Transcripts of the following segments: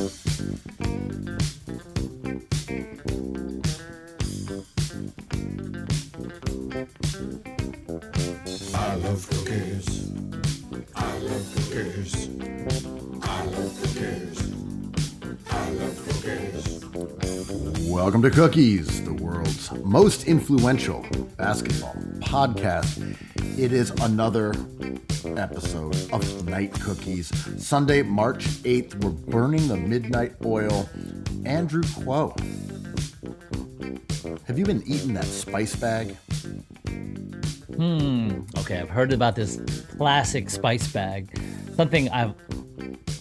I love cookies. I love cookies. I love cookies. I love cookies. Welcome to Cookies, the world's most influential basketball podcast. It is another episode of Night Cookies. Sunday, March 8th, we're burning the midnight oil. Andrew Kuo, have you been eating that spice bag? Okay, I've heard about this classic spice bag. Something I've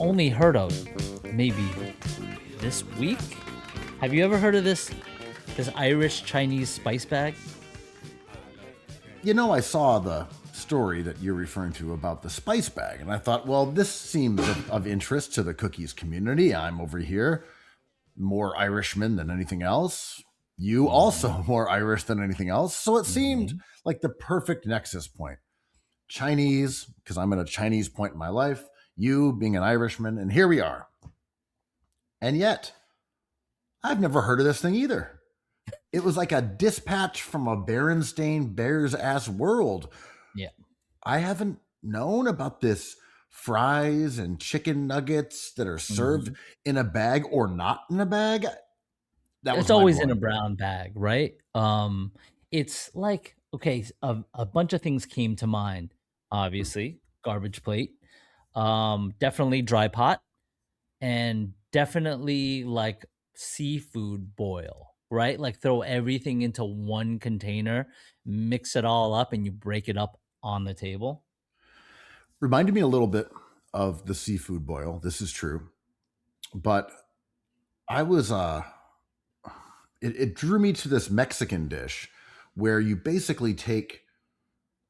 only heard of maybe this week. Have you ever heard of this Irish Chinese spice bag? You know, I saw the story that you're referring to about the spice bag, and I thought, well, this seems of interest to the cookies community. I'm over here, more Irishman than anything else. You also more Irish than anything else. So it seemed like the perfect nexus point. Chinese, because I'm at a Chinese point in my life, you being an Irishman, and here we are. And yet, I've never heard of this thing either. It was like a dispatch from a Berenstain Bears ass world. Yeah. I haven't known about this fries and chicken nuggets that are served in a bag or not in a bag. It's always in a brown bag, right? It's like, okay, a bunch of things came to mind. Obviously, garbage plate, definitely dry pot, and definitely like seafood boil, right? Like throw everything into one container, mix it all up, and you break it up on the table. Reminded me a little bit of the seafood boil. This is true. But I was it drew me to this Mexican dish where you basically take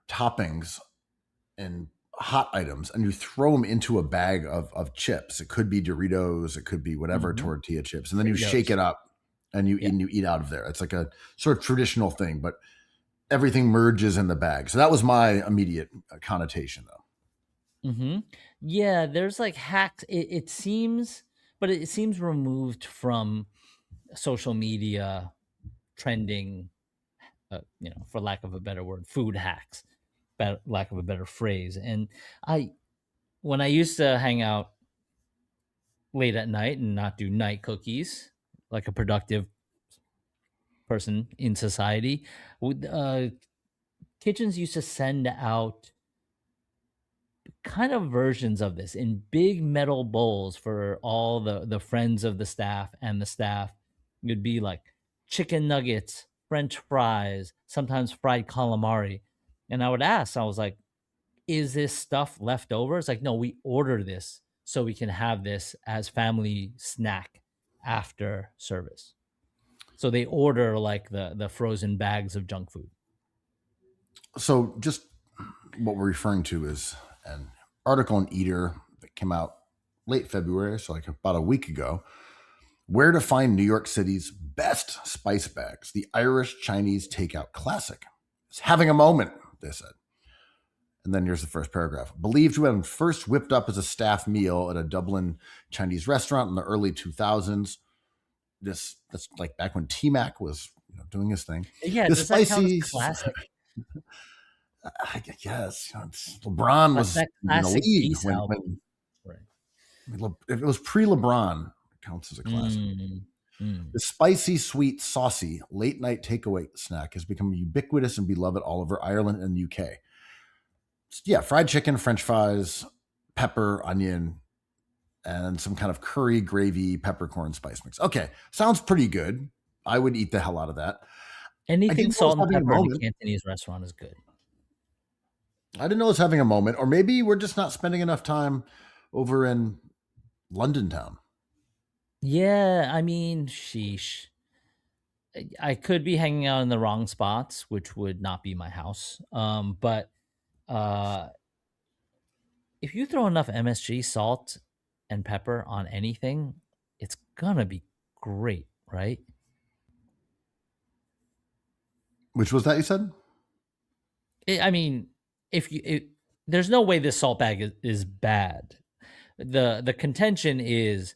toppings and hot items and you throw them into a bag of chips. It could be Doritos, it could be whatever tortilla chips, and then you shake it up and you eat out of there. It's like a sort of traditional thing, but everything merges in the bag. So that was my immediate connotation, though. Yeah, there's like hacks. It seems, but it seems removed from social media trending, for lack of a better word, food hacks, lack of a better phrase. And when I used to hang out late at night and not do night cookies like a productive person in society, kitchens used to send out kind of versions of this in big metal bowls for all the friends of the staff, and the staff would be like chicken nuggets, french fries, sometimes fried calamari. And I would ask, I was like, is this stuff left over? It's like, no, we order this so we can have this as family snack after service. So they order like the frozen bags of junk food. So just what we're referring to is an article in Eater that came out late February, so like about a week ago. Where to find New York City's best spice bags, the Irish Chinese takeout classic. It's having a moment, they said. And then here's the first paragraph. Believed to have been first whipped up as a staff meal at a Dublin Chinese restaurant in the early 2000s. That's like back when T-Mac was doing his thing. Yeah, the does that count as spicy classic? I guess LeBron was in the league when if it was pre-LeBron, it counts as a classic. The spicy, sweet, saucy late night takeaway snack has become ubiquitous and beloved all over Ireland and the UK. Yeah, fried chicken, French fries, pepper, onion, and some kind of curry, gravy, peppercorn spice mix. Okay, sounds pretty good. I would eat the hell out of that. Anything salt and pepper in a Cantonese restaurant is good. I didn't know it was having a moment, or maybe we're just not spending enough time over in London town. Yeah, I mean, sheesh. I could be hanging out in the wrong spots, which would not be my house. But if you throw enough MSG, salt, and pepper on anything, it's gonna be great, right? Which was that you said? I mean, there's no way this salt bag is bad. The contention is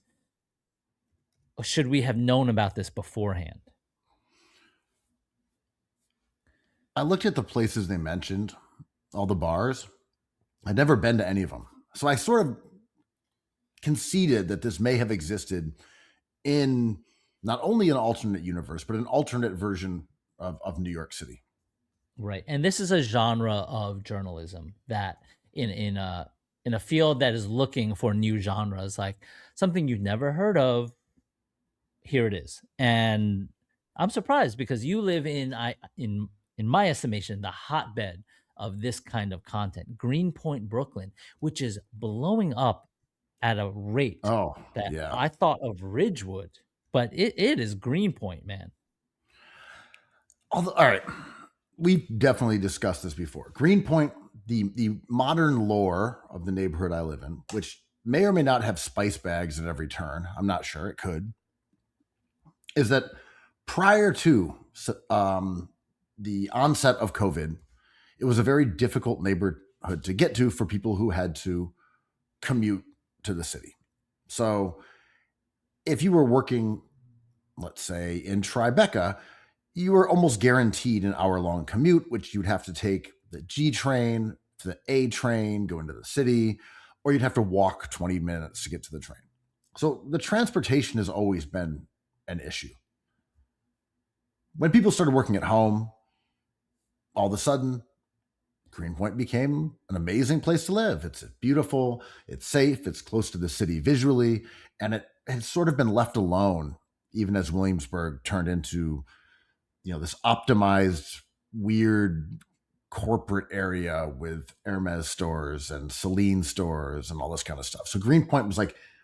should we have known about this beforehand? I looked at the places they mentioned, all the bars. I'd never been to any of them. So I sort of conceded that this may have existed in not only an alternate universe, but an alternate version of New York City. Right. And this is a genre of journalism that in a field that is looking for new genres, like something you've never heard of, here it is. And I'm surprised because you live in my estimation, the hotbed of this kind of content, Greenpoint, Brooklyn, which is blowing up at a rate Oh, that yeah. I thought of Ridgewood, but it is Greenpoint, man. All right. We've definitely discussed this before. Greenpoint, the modern lore of the neighborhood I live in, which may or may not have spice bags at every turn, I'm not sure, it could, is that prior to the onset of COVID, it was a very difficult neighborhood to get to for people who had to commute to the city. So if you were working, let's say, in Tribeca, you were almost guaranteed an hour-long commute, which you'd have to take the G train to the A train, go into the city, or you'd have to walk 20 minutes to get to the train. So the transportation has always been an issue. When people started working at home, all of a sudden, Greenpoint became an amazing place to live. It's beautiful, it's safe, it's close to the city visually, and it has sort of been left alone, even as Williamsburg turned into, this optimized, weird corporate area with Hermes stores and Celine stores and all this kind of stuff. So Greenpoint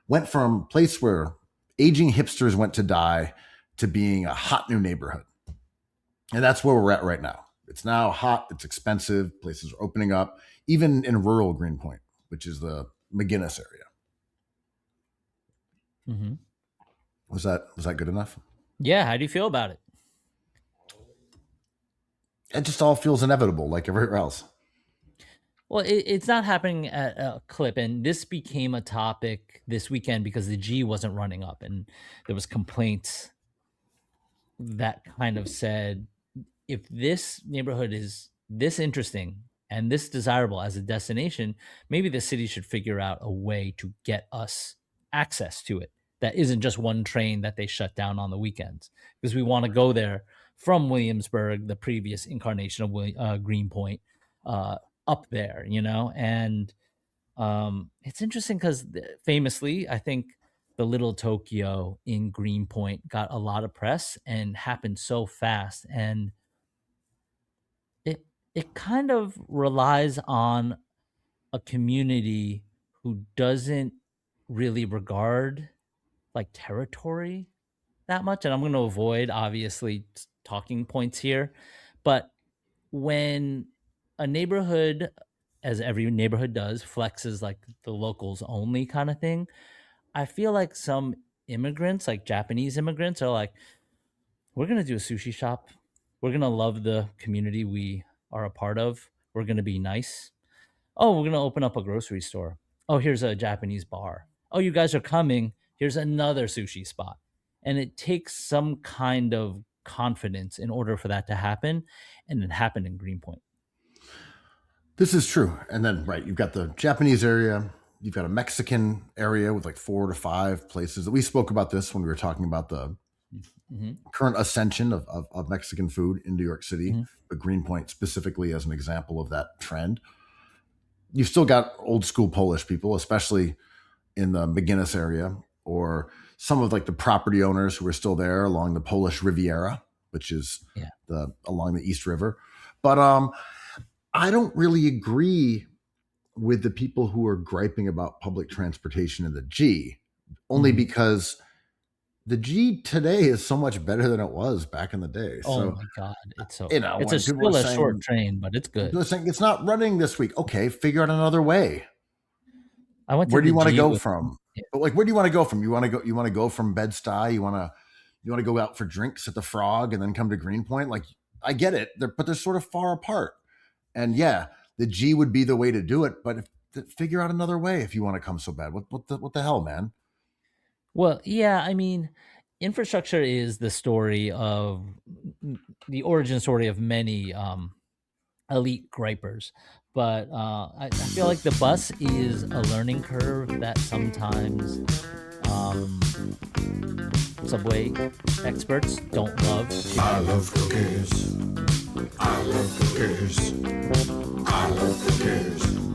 went from a place where aging hipsters went to die to being a hot new neighborhood. And that's where we're at right now. It's now hot, it's expensive, places are opening up, even in rural Greenpoint, which is the McGinnis area. Mm-hmm. Was that good enough? Yeah. How do you feel about it? It just all feels inevitable, like everywhere else. Well, it's not happening at a clip, and this became a topic this weekend because the G wasn't running up, and there was complaints that kind of said, if this neighborhood is this interesting and this desirable as a destination, maybe the city should figure out a way to get us access to it. That isn't just one train that they shut down on the weekends, because we want to go there from Williamsburg, the previous incarnation of Greenpoint, up there, and it's interesting because famously, I think the Little Tokyo in Greenpoint got a lot of press and happened so fast, and it kind of relies on a community who doesn't really regard like territory that much. And I'm going to avoid obviously talking points here, but when a neighborhood, as every neighborhood does, flexes like the locals only kind of thing, I feel like some immigrants, like Japanese immigrants, are like, we're going to do a sushi shop. We're going to love the community we are a part of. We're going to be nice. Oh, we're going to open up a grocery store. Oh, here's a Japanese bar. Oh, you guys are coming. Here's another sushi spot. And it takes some kind of confidence in order for that to happen. And it happened in Greenpoint. This is true. And then, right, you've got the Japanese area, you've got a Mexican area with like 4 to 5 places. We spoke about this when we were talking about the current ascension of Mexican food in New York City, but Greenpoint specifically as an example of that trend. You've still got old school Polish people, especially in the McGinnis area, or some of like the property owners who are still there along the Polish Riviera, which is along the East River. But I don't really agree with the people who are griping about public transportation in the G, only because the G today is so much better than it was back in the day. Oh my God. It's so, it's still a short train, but it's good. People are saying it's not running this week. Okay, figure out another way. Where do you want to go from? Like, where do you want to go from? You want to go from Bed-Stuy? You want to go out for drinks at the Frog and then come to Greenpoint? Like, I get it, but they're sort of far apart. And yeah, the G would be the way to do it, but figure out another way if you want to come so bad. What the hell, man? Well, yeah, I mean, infrastructure is the story of the origin story of many elite gripers, but I feel like the bus is a learning curve that sometimes subway experts don't love. I love cookies. I love cookies. I love cookies.